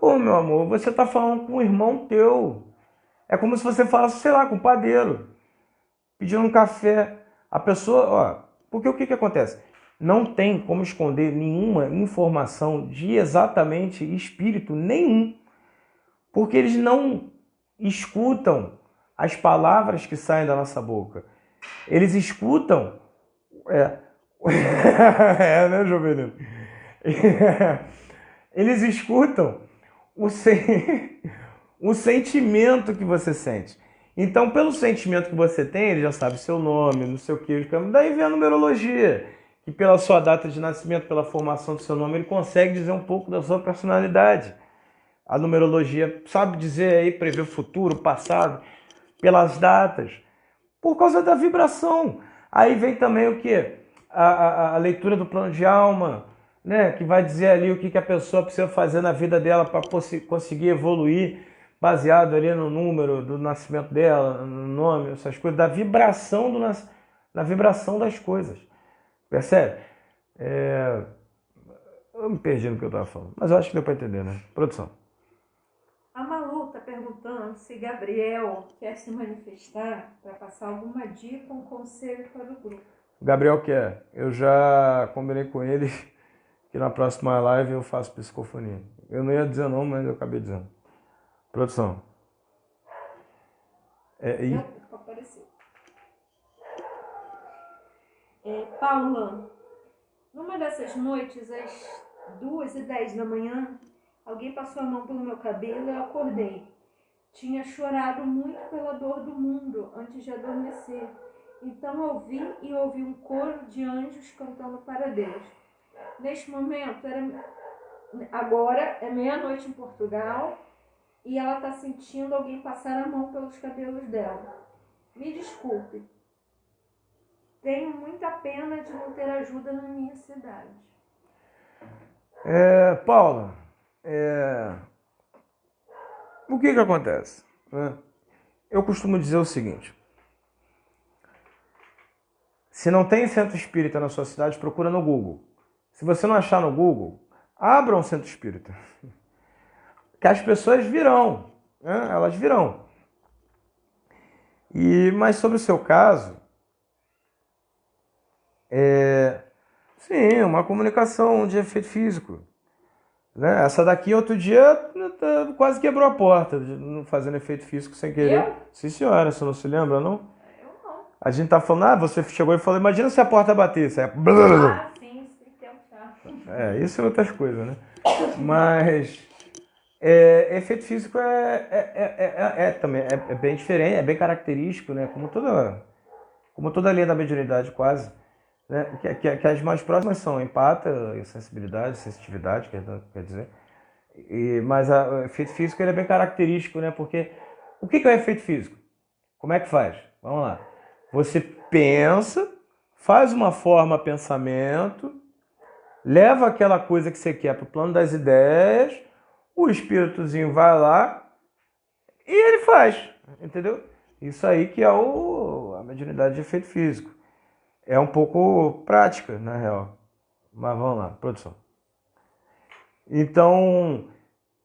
Ô, meu amor, você tá falando com um irmão teu. É como se você falasse, sei lá, com o padeiro, pedindo um café. A pessoa, ó, porque o que acontece? Não tem como esconder nenhuma informação de exatamente espírito nenhum. Porque eles não escutam as palavras que saem da nossa boca. Eles escutam... né, Jovelino? Eles escutam o sentimento que você sente. Então, pelo sentimento que você tem, ele já sabe seu nome, não sei o que. Daí vem a numerologia, que pela sua data de nascimento, pela formação do seu nome, ele consegue dizer um pouco da sua personalidade. A numerologia sabe dizer aí, prever o futuro, o passado, pelas datas, por causa da vibração. Aí vem também o quê? A leitura do plano de alma, né? Que vai dizer ali o que a pessoa precisa fazer na vida dela para conseguir evoluir, baseado ali no número do nascimento dela, no nome, essas coisas, da vibração, da vibração das coisas. Percebe? Eu me perdi no que eu estava falando, mas eu acho que deu para entender, né? Produção. A Malu está perguntando se Gabriel quer se manifestar para passar alguma dica ou conselho para o grupo. Gabriel quer. Eu já combinei com ele que na próxima live eu faço psicofonia. Eu não ia dizer não, mas eu acabei dizendo. Produção. Não, apareceu. Paula, numa dessas noites, às 2h10 da manhã, alguém passou a mão pelo meu cabelo e eu acordei. Tinha chorado muito pela dor do mundo antes de adormecer. Então eu ouvi um coro de anjos cantando para Deus. Neste momento, agora é meia-noite em Portugal e ela está sentindo alguém passar a mão pelos cabelos dela. Me desculpe. Tenho muita pena de não ter ajuda na minha cidade. Paula, o que acontece? Eu costumo dizer o seguinte: se não tem centro espírita na sua cidade, procura no Google. Se você não achar no Google, abra um centro espírita. Que as pessoas virão, né? Elas virão. Mas sobre o seu caso, sim, uma comunicação de efeito físico. Né? Essa daqui, outro dia, quase quebrou a porta, fazendo efeito físico sem querer. Eu? Sim, senhora, você não se lembra, não? Eu não. A gente tá falando, você chegou e falou, imagina se a porta batesse. Sim, tem um chato. Isso é outras coisas, né? Mas efeito físico também é bem diferente, é bem característico, né? Como toda linha da mediunidade, quase. Né? Que as mais próximas são empata, sensibilidade, sensitividade, quer dizer. Mas o efeito físico ele é bem característico, né? Porque o que é o efeito físico? Como é que faz? Vamos lá. Você pensa, faz uma forma pensamento, leva aquela coisa que você quer para o plano das ideias, o espíritozinho vai lá e ele faz, entendeu? Isso aí que é a mediunidade de efeito físico. É um pouco prática, na real. Mas vamos lá, produção. Então,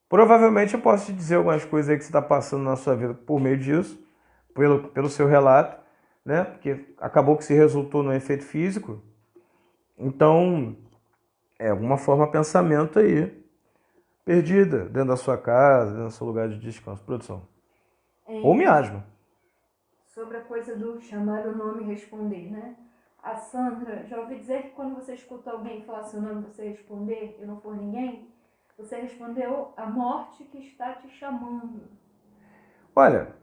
provavelmente eu posso te dizer algumas coisas aí que você está passando na sua vida por meio disso, pelo seu relato, né? Porque acabou que se resultou no efeito físico. Então, alguma forma pensamento aí, perdida, dentro da sua casa, dentro do seu lugar de descanso. Produção. Ou miasma. Sobre a coisa do chamar o nome e responder, né? A Sandra, já ouvi dizer que quando você escuta alguém falar seu nome e você responder e não for ninguém, você respondeu a morte que está te chamando. Olha,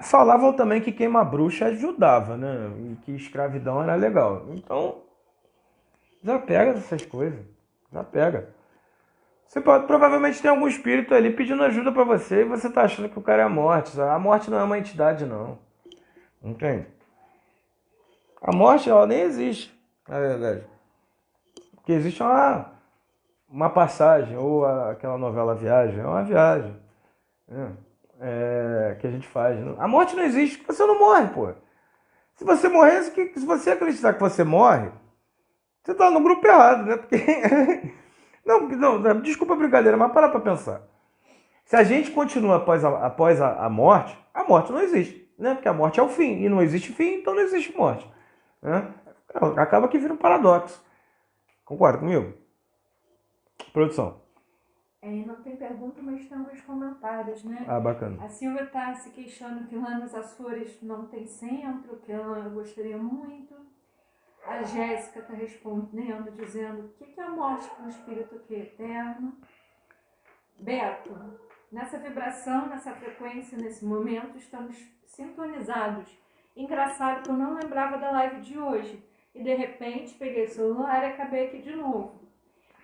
falavam também que queimar bruxa ajudava, né? E que escravidão era legal. Então, já pega essas coisas. Já pega. Você provavelmente tem algum espírito ali pedindo ajuda pra você e você tá achando que o cara é a morte. Sabe? A morte não é uma entidade, não. Entende? A morte, ela nem existe. na verdade. Porque existe uma passagem, ou aquela novela Viagem, é uma viagem, né? Que a gente faz. A morte não existe, porque você não morre, pô. Se você morresse, se você acreditar que você morre, você tá no grupo errado, né? Porque. Não, desculpa a brincadeira, mas para pra pensar. Se a gente continua após a morte não existe, né? Porque a morte é o fim, e não existe fim, então não existe morte, né? Acaba que vira um paradoxo. Concorda comigo? Produção. Não tem pergunta, mas tem alguns comentários, né? Ah, bacana. A Silvia está se queixando que lá nos Açores não tem centro, que ela gostaria muito. A Jéssica está respondendo, dizendo que é a morte para um espírito que é eterno. Beto, nessa vibração, nessa frequência, nesse momento, estamos sintonizados. Engraçado que eu não lembrava da live de hoje. E de repente peguei o celular e acabei aqui de novo.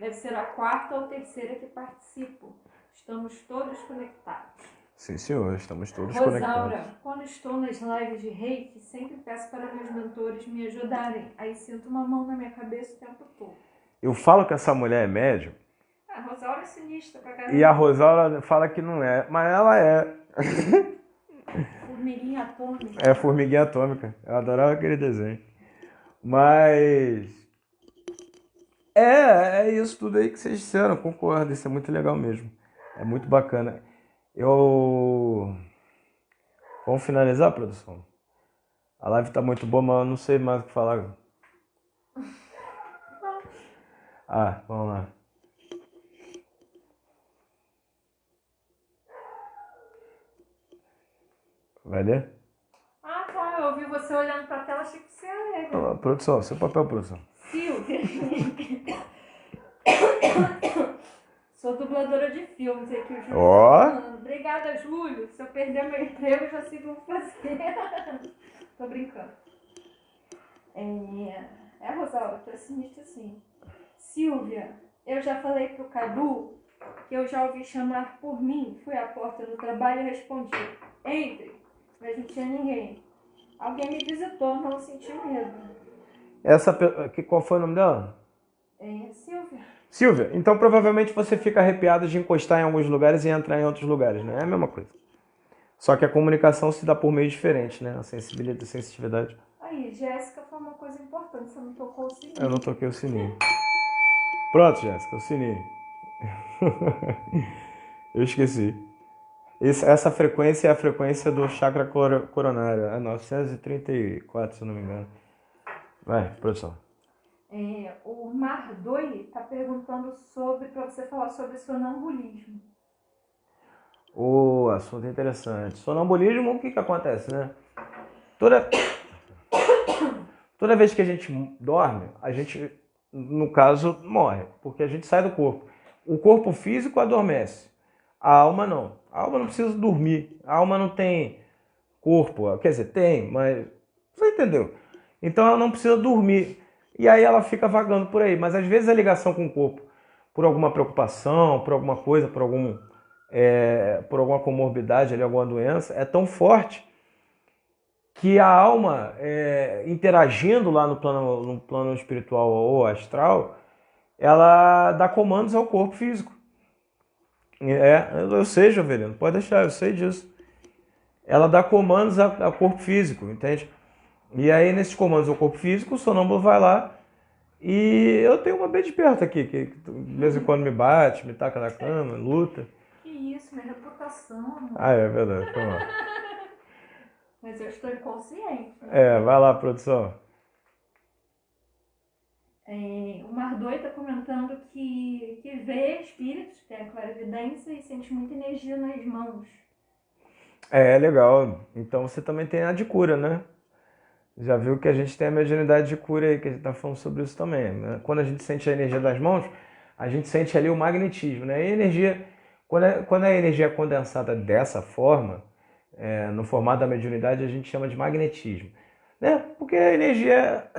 Deve ser a 4ª ou 3ª que participo. Estamos todos conectados. Sim, senhor, estamos todos Rosaura, conectados. quando estou nas lives de reiki, sempre peço para meus mentores me ajudarem. Aí sinto uma mão na minha cabeça o tempo todo. Eu falo que essa mulher é médium. A Rosaura é sinistra pra caramba. E a Rosaura fala que não é, mas ela é. Formiguinha atômica. É formiguinha atômica. Eu adorava aquele desenho. Mas. É isso tudo aí que vocês disseram, concordo, isso é muito legal mesmo. É muito bacana. Vamos finalizar, produção? A live tá muito boa, mas eu não sei mais o que falar. Vamos lá. Vai ler? Tá, eu ouvi você olhando pra tela, achei que você ia ler. Produção, seu papel, produção. Silvia. Sou dubladora de filmes aqui, o Júlio. Obrigada, Júlio. Se eu perder meu emprego, eu já sei o que eu vou fazer. Tô brincando. Rosaura, tu é sinistra assim. Silvia, eu já falei pro Cadu que eu já ouvi chamar por mim. Fui à porta do trabalho e respondi: entre, mas não tinha ninguém. Alguém me visitou, não senti medo. Qual foi o nome dela? Silvia. Silvia, então provavelmente você fica arrepiado de encostar em alguns lugares e entrar em outros lugares, né? É a mesma coisa. Só que a comunicação se dá por meio diferente, né? A sensitividade. Aí, Jéssica falou uma coisa importante, você não tocou o sininho. Eu não toquei o sininho. Pronto, Jéssica, o sininho. Eu esqueci. Essa frequência é a frequência do chakra coronário. É 934, se eu não me engano. Vai, produção. O Mardoi está perguntando para você falar sobre sonambulismo. Assunto interessante. Sonambulismo, o que acontece, né? Toda vez que a gente dorme, a gente, no caso, morre, porque a gente sai do corpo. O corpo físico adormece, a alma não. A alma não precisa dormir, a alma não tem corpo, quer dizer, tem, mas você entendeu. Então ela não precisa dormir, e aí ela fica vagando por aí. Mas às vezes a ligação com o corpo, por alguma preocupação, por alguma coisa, por alguma comorbidade, alguma doença, é tão forte que a alma, interagindo lá no plano espiritual ou astral, ela dá comandos ao corpo físico. Eu sei, Jovelino, pode deixar, eu sei disso. Ela dá comandos ao corpo físico, entende? E aí, nesses comandos ao corpo físico, o sonâmbulo vai lá e eu tenho uma bem de perto aqui, que de vez em quando me bate, me taca na cama, luta. Que isso, minha reputação. É verdade, foi mal. Mas eu estou inconsciente. Vai lá, produção. O Mardoi está comentando que vê espíritos, tem a clarividência e sente muita energia nas mãos. Legal. Então você também tem a de cura, né? Já viu que a gente tem a mediunidade de cura aí, que a gente está falando sobre isso também, né? Quando a gente sente a energia das mãos, a gente sente ali o magnetismo, né? E a energia, quando a energia é condensada dessa forma, no formato da mediunidade, a gente chama de magnetismo, né? Porque a energia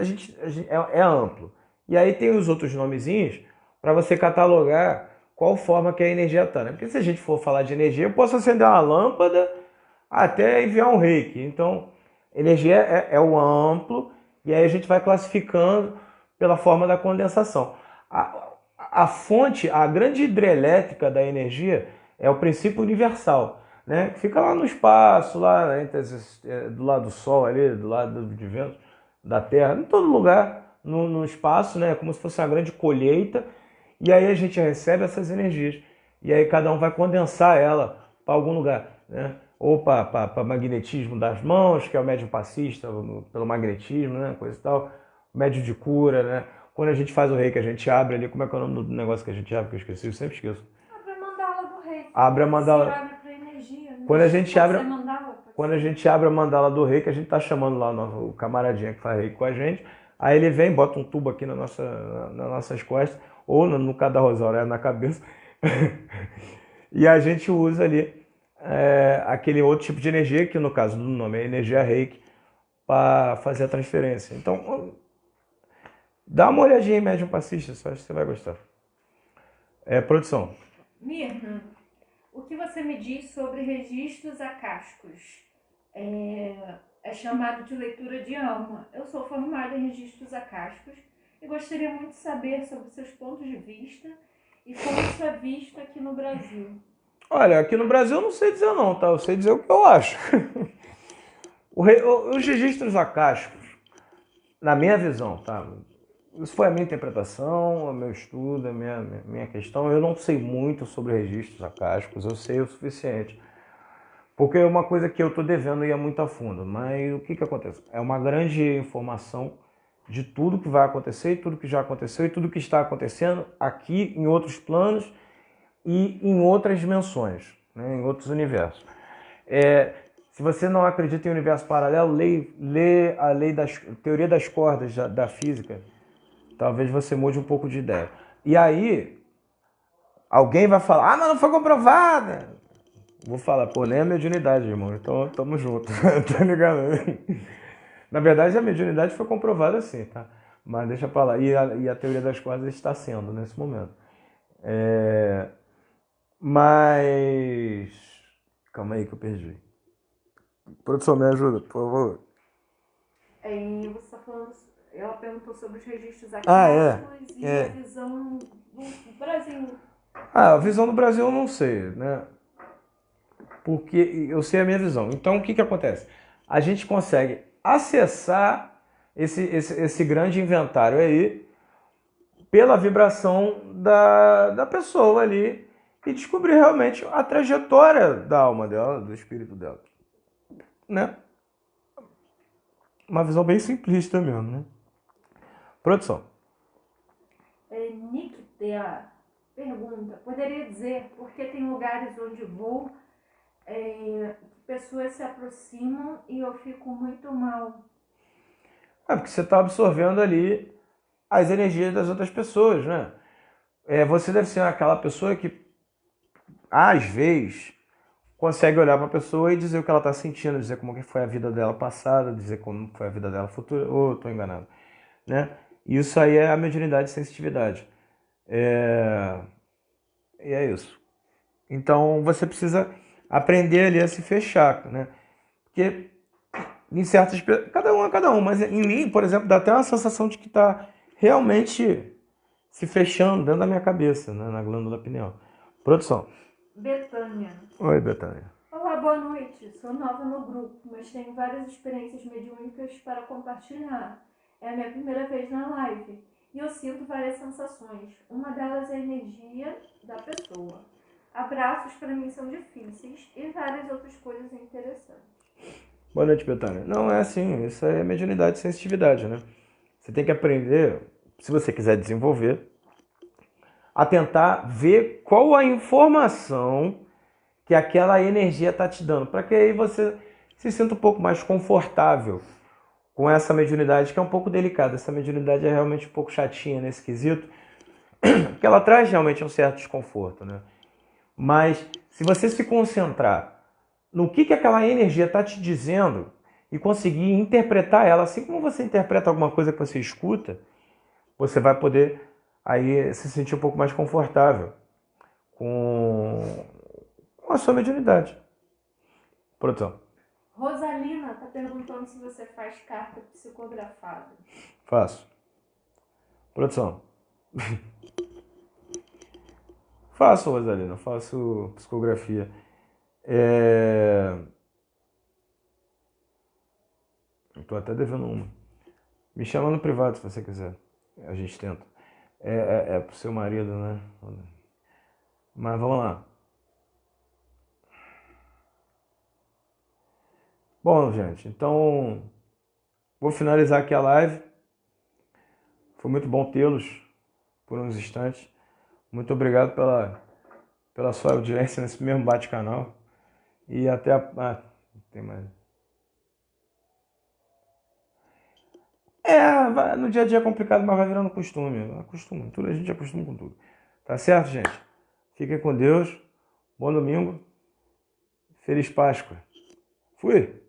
é amplo. E aí tem os outros nomezinhos para você catalogar qual forma que a energia está, né? Porque se a gente for falar de energia, eu posso acender uma lâmpada até enviar um reiki. Então, energia é o amplo, e aí a gente vai classificando pela forma da condensação. A fonte, a grande hidrelétrica da energia é o princípio universal, né? Que fica lá no espaço, lá do lado do Sol, ali, do lado de vento da Terra, em todo lugar, no espaço, né? Como se fosse uma grande colheita, e aí a gente recebe essas energias, e aí cada um vai condensar ela para algum lugar, né? Ou para magnetismo das mãos, que é o médium passista, pelo magnetismo, né? Coisa e tal, médio de cura, né? Quando a gente faz o reiki, a gente abre ali, como é que é o nome do negócio que a gente abre, que eu esqueci, eu sempre esqueço. Abre a mandala do reiki. Abre a mandala. Se abre pra energia, né? Quando a gente abre, mandala, quando a gente abre a mandala do reiki, a gente tá chamando lá o camaradinha que faz reiki com a gente, aí ele vem, bota um tubo aqui nas nossas costas, ou no cada rosário, na cabeça, e a gente usa ali aquele outro tipo de energia, que no caso do nome é energia reiki, para fazer a transferência. Então, dá uma olhadinha em médium passista, só acho que você vai gostar. Produção. Mirna, o que você me diz sobre registros acásticos? É chamado de leitura de alma. Eu sou formada em registros acásticos e gostaria muito de saber sobre seus pontos de vista e como isso é visto aqui no Brasil. Olha, aqui no Brasil eu não sei dizer não, tá? Eu sei dizer o que eu acho. Os registros acásticos, na minha visão, tá? Isso foi a minha interpretação, o meu estudo, a minha questão. Eu não sei muito sobre registros acásticos, eu sei o suficiente. Porque é uma coisa que eu estou devendo ir muito a fundo. Mas o que acontece? É uma grande informação de tudo que vai acontecer, tudo que já aconteceu e tudo que está acontecendo aqui em outros planos e em outras dimensões, né? Em outros universos. Se você não acredita em universo paralelo, lê a lei teoria das cordas da física. Talvez você mude um pouco de ideia. E aí, alguém vai falar, mas não foi comprovada. Vou falar, pô, nem a mediunidade, irmão. Então, tamo junto. Tá ligado? Na verdade, a mediunidade foi comprovada sim, tá? Mas deixa pra lá. E a teoria das cordas está sendo nesse momento. Mas... Calma aí que eu perdi. Produção, me ajuda, por favor. Você tá falando... Ela perguntou sobre os registros acásticos e a visão do Brasil. A visão do Brasil eu não sei, né? Porque eu sei a minha visão. Então, o que acontece? A gente consegue acessar esse grande inventário aí pela vibração da pessoa ali e descobrir realmente a trajetória da alma dela, do espírito dela, né? Uma visão bem simplista mesmo, né? Produção. Nick Tea pergunta, poderia dizer por que tem lugares onde vou pessoas se aproximam e eu fico muito mal? Porque você está absorvendo ali as energias das outras pessoas, né? Você deve ser aquela pessoa que, às vezes, consegue olhar para a pessoa e dizer o que ela está sentindo, dizer como que foi a vida dela passada, dizer como foi a vida dela futura. Ou estou enganado, né? Isso aí é a mediunidade e sensitividade. E é isso. Então você precisa aprender ali a se fechar, né? Porque em certas... Cada um, mas em mim, por exemplo, dá até uma sensação de que está realmente se fechando dentro da minha cabeça, né? Na glândula pineal. Produção. Betânia. Oi, Betânia. Olá, boa noite. Sou nova no grupo, mas tenho várias experiências mediúnicas para compartilhar. É a minha primeira vez na live e eu sinto várias sensações. Uma delas é a energia da pessoa. Abraços para mim são difíceis e várias outras coisas interessantes. Boa noite, Betânia. Não, é assim, isso é mediunidade e sensitividade, né? Você tem que aprender, se você quiser desenvolver, a tentar ver qual a informação que aquela energia está te dando, para que aí você se sinta um pouco mais confortável com essa mediunidade, que é um pouco delicada. Essa mediunidade é realmente um pouco chatinha nesse quesito, porque ela traz realmente um certo desconforto, né? Mas se você se concentrar no que aquela energia está te dizendo e conseguir interpretar ela, assim como você interpreta alguma coisa que você escuta, você vai poder aí se sentir um pouco mais confortável com a sua mediunidade. Produção. Rosalina está perguntando se você faz carta psicografada. Faço. Produção. Faço, Rosalina, faço psicografia. Eu tô até devendo uma. Me chama no privado se você quiser. A gente tenta. É pro seu marido, né? Mas vamos lá. Bom, gente, então vou finalizar aqui a live. Foi muito bom tê-los por uns instantes. Muito obrigado pela sua audiência nesse mesmo bate-canal. E até a... tem mais. No dia a dia é complicado, mas vai virando costume. Acostuma, tudo a gente acostuma com tudo. Tá certo, gente? Fiquem com Deus. Bom domingo. Feliz Páscoa. Fui!